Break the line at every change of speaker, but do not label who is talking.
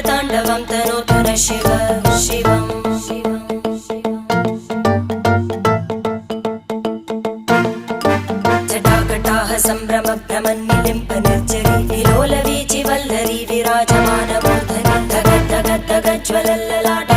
ताण्डवं तनोतु न शिव शिवम् जटाकटाः सम्भ्रमभ्रमन्निलिम्प निर्जरी विलोलवीचि वल्लरी विराजमानमूर्धनि धगद्धगद्धगज्ज्वलल्ललाट